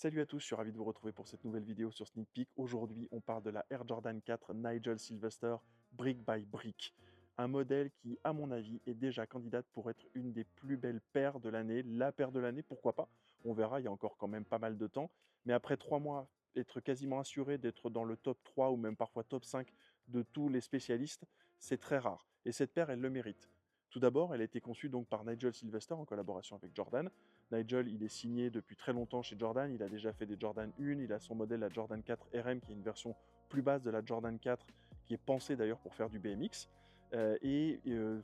Salut à tous, je suis ravi de vous retrouver pour cette nouvelle vidéo sur Sneak Peek. Aujourd'hui, on parle de la Air Jordan 4 Nigel Sylvester Brick by Brick. Un modèle qui, à mon avis, est déjà candidate pour être une des plus belles paires de l'année. La paire de l'année, pourquoi pas? On verra, il y a encore quand même pas mal de temps. Mais après 3 mois, être quasiment assuré d'être dans le top 3 ou même parfois top 5 de tous les spécialistes, c'est très rare. Et cette paire, elle le mérite. Tout d'abord, elle a été conçue donc par Nigel Sylvester en collaboration avec Jordan. Nigel, il est signé depuis très longtemps chez Jordan. Il a déjà fait des Jordan 1. Il a son modèle, la Jordan 4 RM, qui est une version plus basse de la Jordan 4, qui est pensée d'ailleurs pour faire du BMX.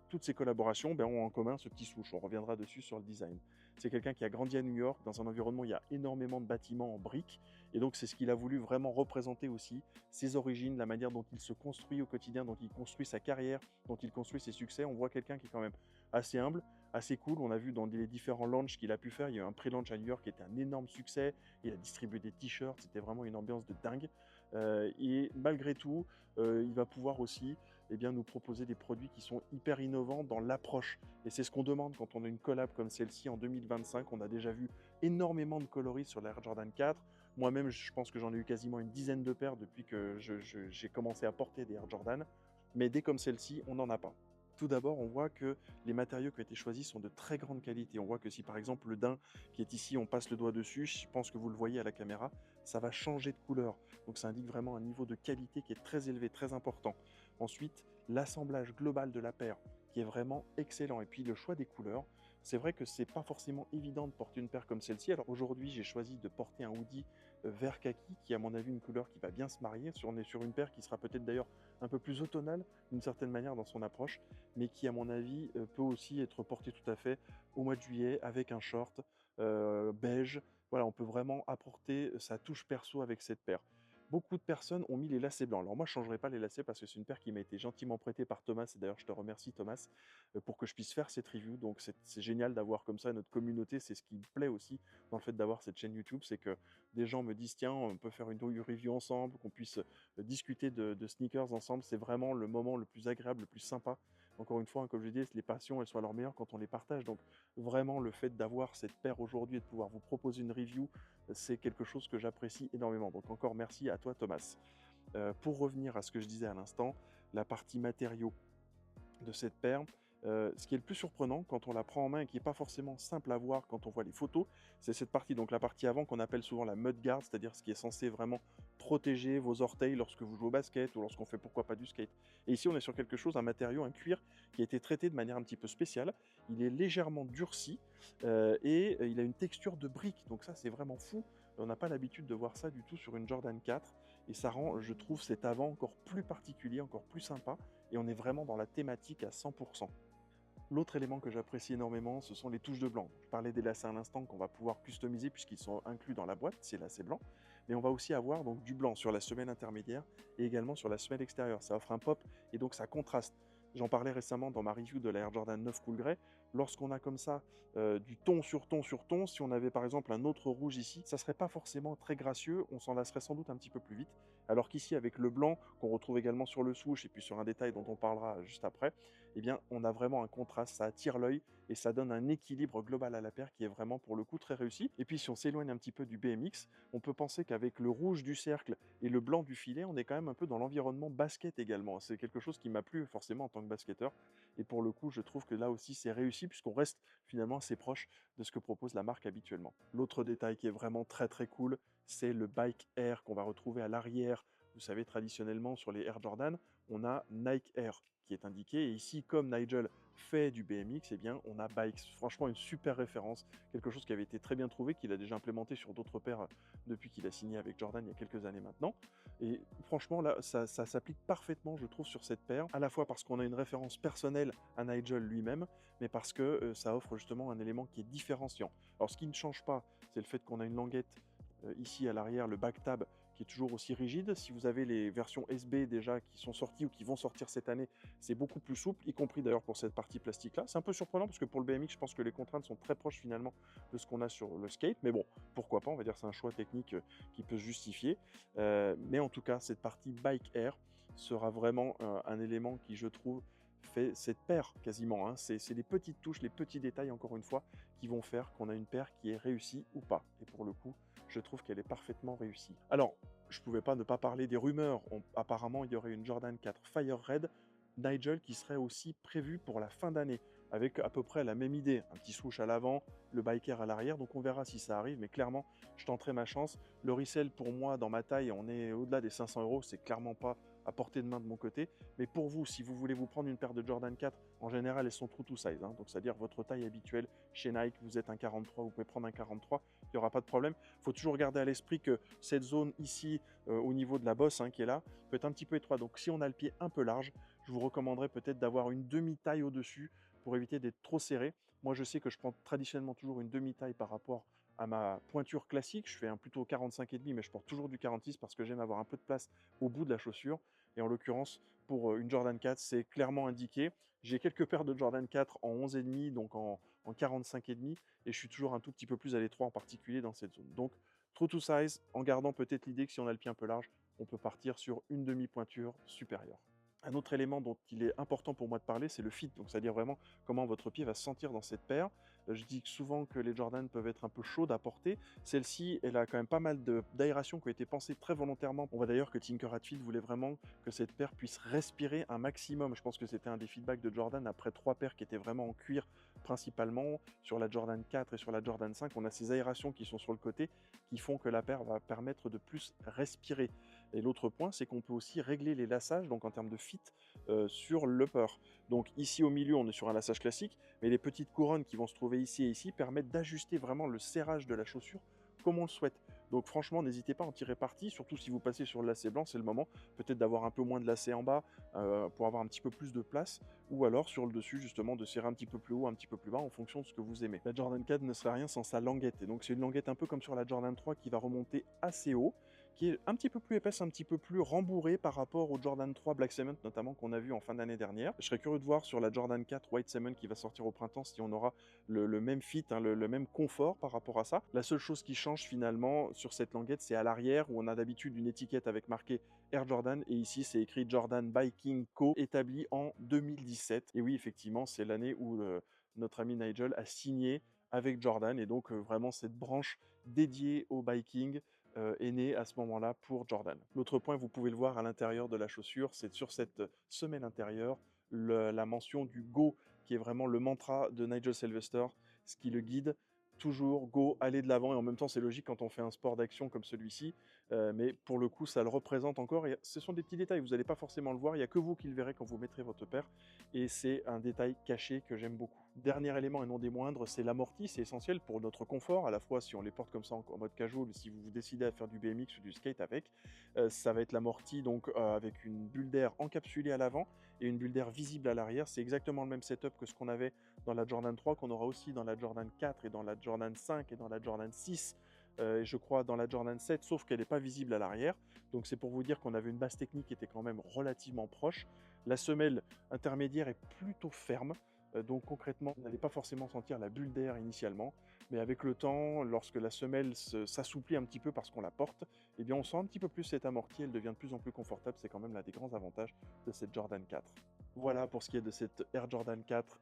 Toutes ces collaborations ont en commun ce petit souche. On reviendra dessus sur le design. C'est quelqu'un qui a grandi à New York, dans un environnement où il y a énormément de bâtiments en briques. Et donc, c'est ce qu'il a voulu vraiment représenter aussi, ses origines, la manière dont il se construit au quotidien, dont il construit sa carrière, dont il construit ses succès. On voit quelqu'un qui est quand même assez humble, assez cool. On a vu dans les différents launchs qu'il a pu faire, il y a eu un pré-launch à New York qui était un énorme succès. Il a distribué des t-shirts, c'était vraiment une ambiance de dingue. Et malgré tout, il va pouvoir aussi nous proposer des produits qui sont hyper innovants dans l'approche. Et c'est ce qu'on demande quand on a une collab comme celle-ci en 2025. On a déjà vu énormément de coloris sur l'Air Jordan 4. Moi-même, je pense que j'en ai eu quasiment une dizaine de paires depuis que j'ai commencé à porter des Air Jordan. Mais des comme celle-ci, on n'en a pas. Tout d'abord, on voit que les matériaux qui ont été choisis sont de très grande qualité. On voit que si par exemple le daim qui est ici, on passe le doigt dessus, je pense que vous le voyez à la caméra, ça va changer de couleur. Donc ça indique vraiment un niveau de qualité qui est très élevé, très important. Ensuite, l'assemblage global de la paire qui est vraiment excellent. Et puis le choix des couleurs, c'est vrai que c'est pas forcément évident de porter une paire comme celle-ci. Alors aujourd'hui, j'ai choisi de porter un hoodie vert kaki qui est à mon avis une couleur qui va bien se marier. On est sur une paire qui sera peut-être d'ailleurs un peu plus automnale d'une certaine manière dans son approche, mais qui à mon avis peut aussi être portée tout à fait au mois de juillet avec un short beige. Voilà, on peut vraiment apporter sa touche perso avec cette paire. Beaucoup de personnes ont mis les lacets blancs. Alors moi, je ne changerai pas les lacets parce que c'est une paire qui m'a été gentiment prêtée par Thomas. Et d'ailleurs, je te remercie Thomas pour que je puisse faire cette review. Donc c'est génial d'avoir comme ça notre communauté. C'est ce qui me plaît aussi dans le fait d'avoir cette chaîne YouTube. C'est que des gens me disent, tiens, on peut faire une review ensemble, qu'on puisse discuter de sneakers ensemble. C'est vraiment le moment le plus agréable, le plus sympa. Encore une fois, hein, comme je dis, les passions, elles sont à leur meilleure quand on les partage. Donc vraiment, le fait d'avoir cette paire aujourd'hui et de pouvoir vous proposer une review, c'est quelque chose que j'apprécie énormément. Donc encore merci à toi Thomas. Pour revenir à ce que je disais à l'instant, la partie matériaux de cette paire, ce qui est le plus surprenant quand on la prend en main et qui n'est pas forcément simple à voir quand on voit les photos, c'est cette partie, donc la partie avant qu'on appelle souvent la mud guard, c'est-à-dire ce qui est censé vraiment protéger vos orteils lorsque vous jouez au basket ou lorsqu'on fait pourquoi pas du skate. Et ici on est sur quelque chose, un matériau, un cuir qui a été traité de manière un petit peu spéciale. Il est légèrement durci il a une texture de brique, donc ça c'est vraiment fou. On n'a pas l'habitude de voir ça du tout sur une Jordan 4 et ça rend, je trouve, cet avant encore plus particulier, encore plus sympa et on est vraiment dans la thématique à 100%. L'autre élément que j'apprécie énormément, ce sont les touches de blanc. Je parlais des lacets à l'instant qu'on va pouvoir customiser puisqu'ils sont inclus dans la boîte, ces lacets blancs. Mais on va aussi avoir donc du blanc sur la semelle intermédiaire et également sur la semelle extérieure. Ça offre un pop et donc ça contraste. J'en parlais récemment dans ma review de la Air Jordan 9 Cool Grey. Lorsqu'on a comme ça du ton sur ton sur ton, si on avait par exemple un autre rouge ici, ça serait pas forcément très gracieux, on s'en lasserait sans doute un petit peu plus vite. Alors qu'ici, avec le blanc, qu'on retrouve également sur le swoosh et puis sur un détail dont on parlera juste après, eh bien, on a vraiment un contraste, ça attire l'œil et ça donne un équilibre global à la paire qui est vraiment pour le coup très réussi. Et puis si on s'éloigne un petit peu du BMX, on peut penser qu'avec le rouge du cercle et le blanc du filet, on est quand même un peu dans l'environnement basket également. C'est quelque chose qui m'a plu forcément en tant que basketteur. Et pour le coup, je trouve que là aussi c'est réussi puisqu'on reste finalement assez proche de ce que propose la marque habituellement. L'autre détail qui est vraiment très très cool, c'est le Bike Air qu'on va retrouver à l'arrière. Vous savez, traditionnellement sur les Air Jordan, on a Nike Air qui est indiqué. Et ici, comme Nigel fait du BMX, eh bien, on a Bikes. Franchement, une super référence. Quelque chose qui avait été très bien trouvé, qu'il a déjà implémenté sur d'autres paires depuis qu'il a signé avec Jordan il y a quelques années maintenant. Et franchement, là, ça s'applique parfaitement, je trouve, sur cette paire. À la fois parce qu'on a une référence personnelle à Nigel lui-même, mais parce que ça offre justement un élément qui est différenciant. Alors, ce qui ne change pas, c'est le fait qu'on a une languette ici à l'arrière, le back tab qui est toujours aussi rigide. Si vous avez les versions SB déjà qui sont sorties ou qui vont sortir cette année, c'est beaucoup plus souple, y compris d'ailleurs pour cette partie plastique-là. C'est un peu surprenant parce que pour le BMX, je pense que les contraintes sont très proches finalement de ce qu'on a sur le skate, mais bon, pourquoi pas, on va dire que c'est un choix technique qui peut se justifier. Mais en tout cas, cette partie Bike Air sera vraiment un élément qui, je trouve, fait cette paire quasiment. Hein. C'est les petites touches, les petits détails, encore une fois, qui vont faire qu'on a une paire qui est réussie ou pas. Et pour le coup, je trouve qu'elle est parfaitement réussie. Alors, je ne pouvais pas ne pas parler des rumeurs. Apparemment, il y aurait une Jordan 4 Fire Red Nigel qui serait aussi prévue pour la fin d'année, avec à peu près la même idée. Un petit swoosh à l'avant, le biker à l'arrière, donc on verra si ça arrive, mais clairement, je tenterai ma chance. Le resell, pour moi, dans ma taille, on est au-delà des 500 €, c'est clairement pas à portée de main de mon côté. Mais pour vous, si vous voulez vous prendre une paire de Jordan 4, en général, elles sont true to size, hein, donc c'est-à-dire votre taille habituelle chez Nike, vous êtes un 43, vous pouvez prendre un 43, il n'y aura pas de problème. Il faut toujours garder à l'esprit que cette zone ici, au niveau de la bosse qui est là, peut être un petit peu étroite. Donc si on a le pied un peu large, je vous recommanderais peut-être d'avoir une demi-taille au-dessus pour éviter d'être trop serré. Moi, je sais que je prends traditionnellement toujours une demi-taille par rapport à ma pointure classique. Je fais un plutôt 45,5, mais je porte toujours du 46 parce que j'aime avoir un peu de place au bout de la chaussure. Et en l'occurrence, pour une Jordan 4, c'est clairement indiqué. J'ai quelques paires de Jordan 4 en 11,5, donc en 45,5, et je suis toujours un tout petit peu plus à l'étroit, en particulier dans cette zone. Donc, true to size, en gardant peut-être l'idée que si on a le pied un peu large, on peut partir sur une demi-pointure supérieure. Un autre élément dont il est important pour moi de parler, c'est le fit, donc c'est-à-dire vraiment comment votre pied va se sentir dans cette paire. Je dis souvent que les Jordan peuvent être un peu chaudes à porter. Celle-ci, elle a quand même pas mal d'aération qui a été pensée très volontairement. On voit d'ailleurs que Tinker Hatfield voulait vraiment que cette paire puisse respirer un maximum. Je pense que c'était un des feedbacks de Jordan après 3 paires qui étaient vraiment en cuir principalement. Sur la Jordan 4 et sur la Jordan 5, on a ces aérations qui sont sur le côté qui font que la paire va permettre de plus respirer. Et l'autre point, c'est qu'on peut aussi régler les lassages, donc en termes de fit, sur l'upper. Donc ici au milieu, on est sur un lassage classique, mais les petites couronnes qui vont se trouver ici et ici permettent d'ajuster vraiment le serrage de la chaussure comme on le souhaite. Donc franchement, n'hésitez pas à en tirer parti, surtout si vous passez sur le lacet blanc, c'est le moment peut-être d'avoir un peu moins de lacet en bas pour avoir un petit peu plus de place, ou alors sur le dessus justement de serrer un petit peu plus haut, un petit peu plus bas en fonction de ce que vous aimez. La Jordan 4 ne serait rien sans sa languette, et donc c'est une languette un peu comme sur la Jordan 3 qui va remonter assez haut, qui est un petit peu plus épaisse, un petit peu plus rembourrée par rapport au Jordan 3 Black Cement notamment qu'on a vu en fin d'année dernière. Je serais curieux de voir sur la Jordan 4 White Cement qui va sortir au printemps si on aura le même fit, le même confort par rapport à ça. La seule chose qui change finalement sur cette languette, c'est à l'arrière où on a d'habitude une étiquette avec marqué Air Jordan, et ici c'est écrit Jordan Biking Co, établi en 2017. Et oui, effectivement, c'est l'année où notre ami Nigel a signé avec Jordan, et donc vraiment cette branche dédiée au biking est né à ce moment-là pour Jordan. L'autre point, vous pouvez le voir à l'intérieur de la chaussure, c'est sur cette semelle intérieure, la mention du Go, qui est vraiment le mantra de Nigel Sylvester, ce qui le guide toujours, go, aller de l'avant, et en même temps c'est logique quand on fait un sport d'action comme celui-ci, mais pour le coup ça le représente encore, et ce sont des petits détails, vous n'allez pas forcément le voir, il n'y a que vous qui le verrez quand vous mettrez votre paire, et c'est un détail caché que j'aime beaucoup. Dernier élément et non des moindres, c'est l'amorti, c'est essentiel pour notre confort, à la fois si on les porte comme ça en mode casual, ou si vous décidez à faire du BMX ou du skate avec, ça va être l'amorti donc avec une bulle d'air encapsulée à l'avant et une bulle d'air visible à l'arrière. C'est exactement le même setup que ce qu'on avait dans la Jordan 3, qu'on aura aussi dans la Jordan 4 et dans la Jordan 5 et dans la Jordan 6, et je crois dans la Jordan 7, sauf qu'elle n'est pas visible à l'arrière. Donc c'est pour vous dire qu'on avait une base technique qui était quand même relativement proche. La semelle intermédiaire est plutôt ferme, donc concrètement, vous n'allez pas forcément sentir la bulle d'air initialement, mais avec le temps, lorsque la semelle s'assouplit un petit peu parce qu'on la porte, eh bien on sent un petit peu plus cette amorti, elle devient de plus en plus confortable, c'est quand même l'un des grands avantages de cette Jordan 4. Voilà pour ce qui est de cette Air Jordan 4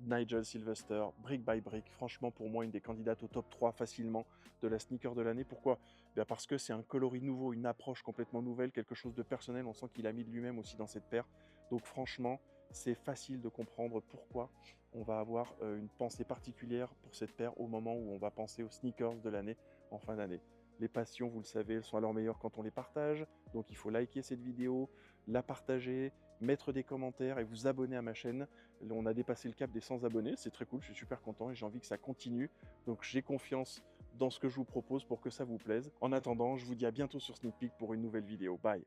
Nigel Sylvester, brick by brick. Franchement, pour moi, une des candidates au top 3 facilement de la sneaker de l'année. Pourquoi? Bien parce que c'est un coloris nouveau, une approche complètement nouvelle, quelque chose de personnel. On sent qu'il a mis de lui-même aussi dans cette paire. Donc franchement, c'est facile de comprendre pourquoi on va avoir une pensée particulière pour cette paire au moment où on va penser aux sneakers de l'année en fin d'année. Les passions, vous le savez, elles sont à leur meilleur quand on les partage. Donc il faut liker cette vidéo, la partager, mettre des commentaires et vous abonner à ma chaîne. On a dépassé le cap des 100 abonnés, c'est très cool, je suis super content et j'ai envie que ça continue. Donc j'ai confiance dans ce que je vous propose pour que ça vous plaise. En attendant, je vous dis à bientôt sur Sneak Peek pour une nouvelle vidéo. Bye!